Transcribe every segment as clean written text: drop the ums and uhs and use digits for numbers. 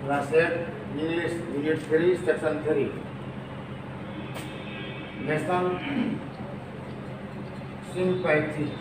Class 8, English, Unit 3, Section 3. Lesson Sympathy.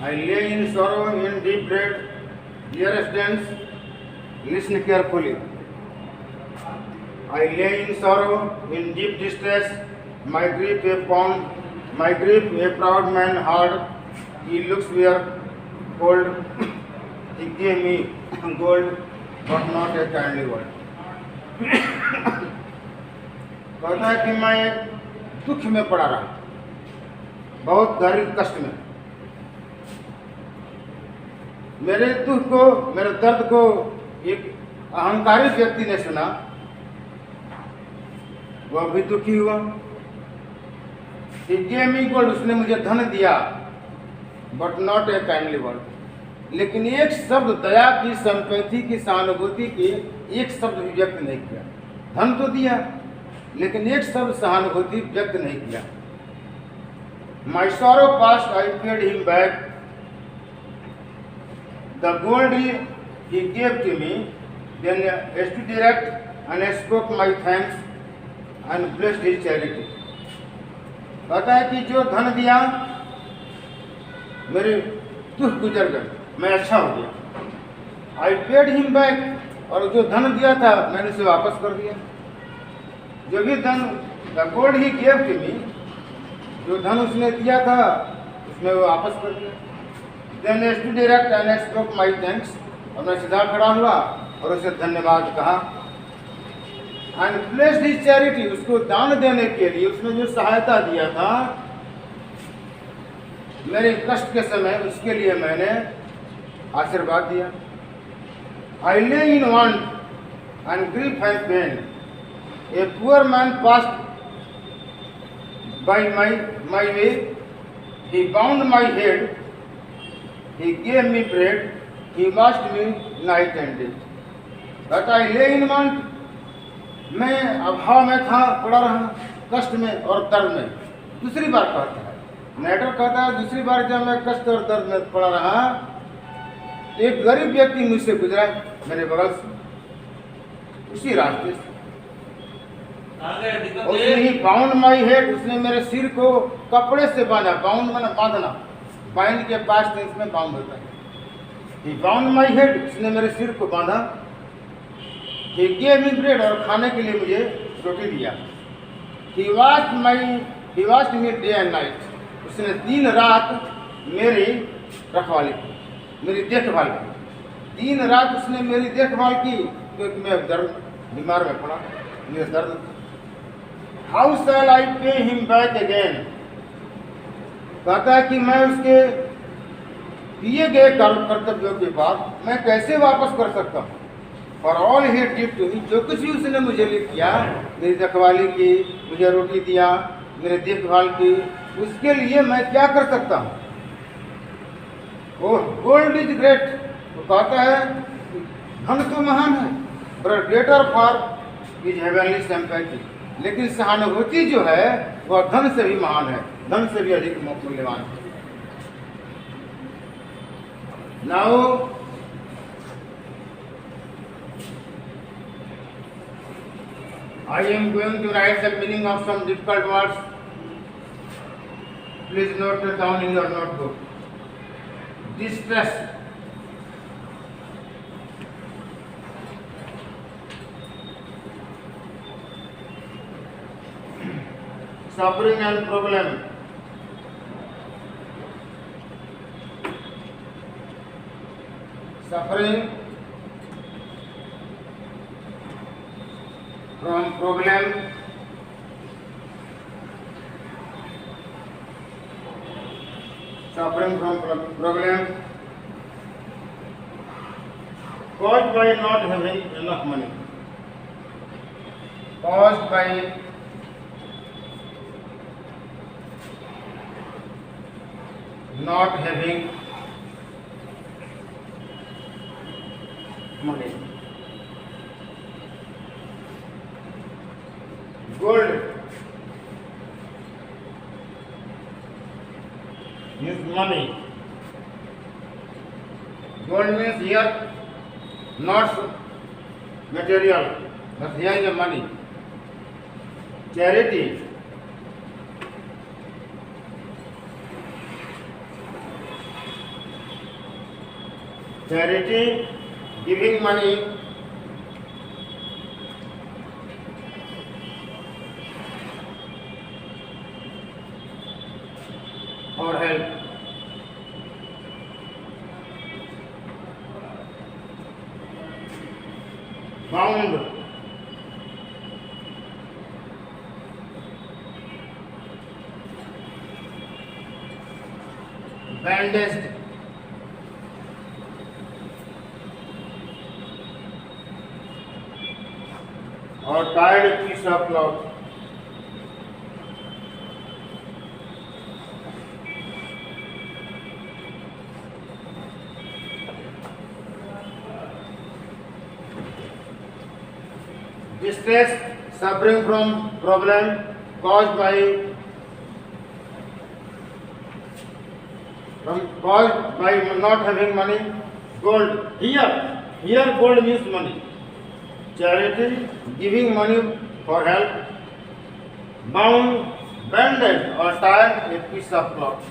I lay in sorrow in deep dread, dearest dance, listen carefully. I lay in sorrow, in deep distress, my grief a pound, my grief a proud man hard. He looks were cold, he gave me gold, but not a kindly word. कहता है कि मैं दुख में पड़ा रहा, बहुत गरीब कष्ट में। मेरे दुख को, मेरे दर्द को एक अहंकारी व्यक्ति ने सुना, वह भी दुखी हुआ। गोल्ड, उसने मुझे धन दिया, but not a kindly word. लेकिन एक शब्द दया की, संपैथी की, सहानुभूति की एक शब्द भी व्यक्त नहीं किया। धन तो दिया, लेकिन एक शब्द सहानुभूति व्यक्त नहीं किया। My sorrow past, I paid him back the gold he gave to me, then I stood direct and I spoke my thanks and blessed his charity. कहता है कि जो धन दिया, मेरे दुख गुजर गए, मैं अच्छा हो गया। I paid him back, और जो धन दिया था मैंने उसे वापस कर दिया। जो भी धन, the gold he gave to me, जो धन उसने दिया था उसने वो वापस कर दिया। Then I stood erect and I spoke my thanks, और मैं सीधा खड़ा हुआ और उसे धन्यवाद कहा। And blessed his charity, उसको दान देने के लिए उसने जो सहायता दिया था मेरे कष्ट के समय, उसके लिए मैंने आशीर्वाद दिया। I lay in want and grief and pain. A poor man passed by my way. He bound my head. He gave me bread, he washed me night and day. But I lay in want, मैं अभाव में था, पड़ा रहा कष्ट में और दर्द में। दूसरी बार कहता है, नेटर कहता है, दूसरी बार जब मैं कष्ट और दर्द में पड़ा रहा, एक गरीब व्यक्ति मुझसे गुजरा मेरे बगल से, उसी रास्ते से। उसने ही बाउंड माई हेड, उसने मेरे सिर को कपड़े से बांधा। बाउंड माना बांधना, बाइंड के पास टेंस में बाउंड होता है। He bound my head, उसने मेरे सिर को बांधा। He gave me bread, और खाने के लिए मुझे रोटी दिया। He washed me day and night, उसने दिन रात मेरी रखवाली की, मेरी देखभाल की। दिन रात उसने मेरी देखभाल की, क्योंकि मैं बीमार में पड़ा, मेरे दर्द। How shall I pay him back again? कहता है कि मैं उसके दिए गए कर्तव्यों के बाद मैं कैसे वापस कर सकता हूँ। For all he did to me, जो कुछ भी उसने मुझे लिए किया, मेरी रखवाली की, मुझे रोटी दिया, मेरे देखभाल की, उसके लिए मैं क्या कर सकता हूँ। ओह गोल्ड इज ग्रेट, वो कहता है धन तो महान है, but greater for is heavenly sympathy. लेकिन सहानुभूति जो है वह धन से भी महान है, धन से भी अधिक मूल्यवान है। Now I am going to write the meaning of some difficult words. Please note it down in your notebook. Distress, suffering and problem, suffering from problem, suffering from problem caused by not having enough money, caused by not having money. Gold means money. Gold means here not material, but here is money. Charity. Charity, giving money. Or help. Bound. Bandaged. Or tied piece of cloth. Distress, suffering from problem caused by not having money. Gold. Here gold means money. Charity, giving money for help. Bound, bandaged or tied a piece of cloth.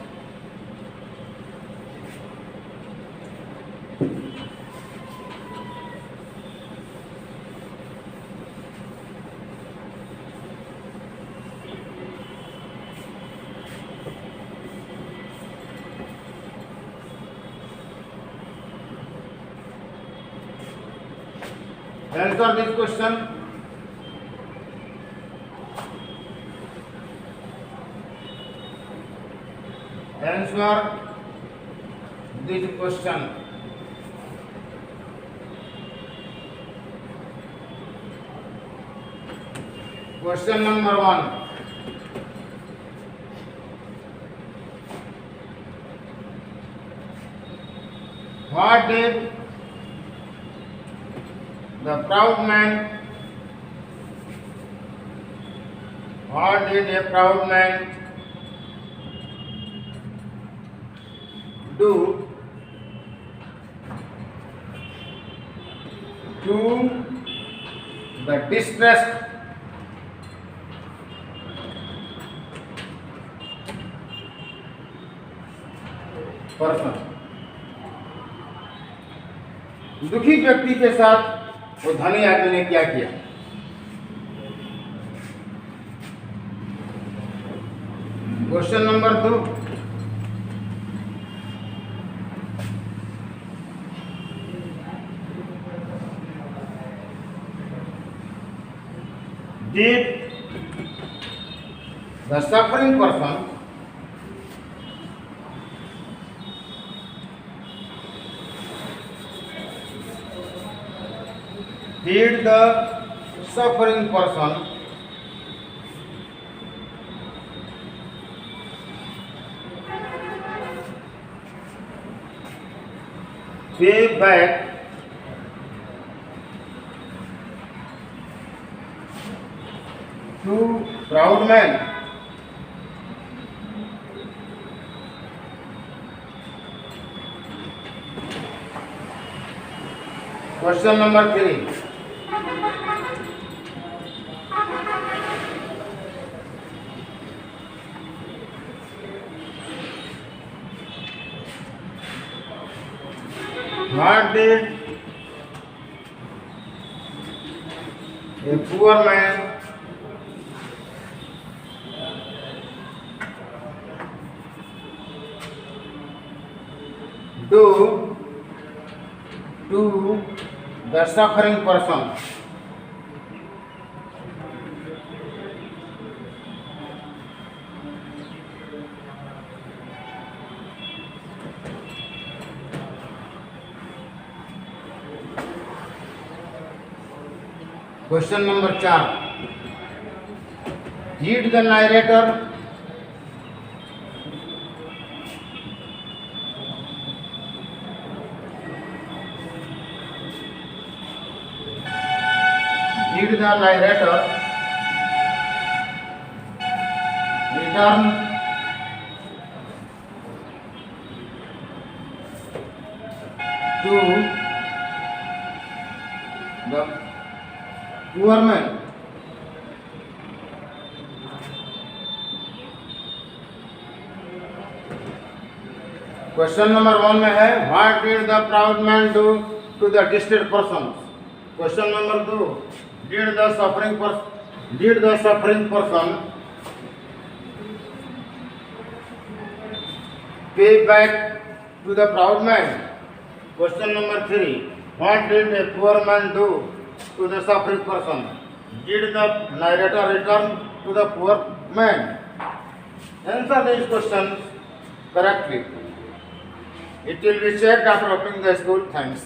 Answer this question. Answer this question. Question number 1. What did the proud man, what did a proud man do to the distressed person? दुखी व्यक्ति के साथ वो धनी आदमी ने क्या किया? Question number 2. Did the suffering person pay back to proud man? Question number 3. What did a poor man do to the suffering person? Question number 4. Did the narrator return to the poor man. Question number 1 में है what did the proud man do to the distressed person. Question number 2 did the suffering person pay back to the proud man. Question number 3 what did a poor man do to the suffering person. Did the narrator return to the poor man? Answer these questions correctly. It will be checked after opening the school. Thanks.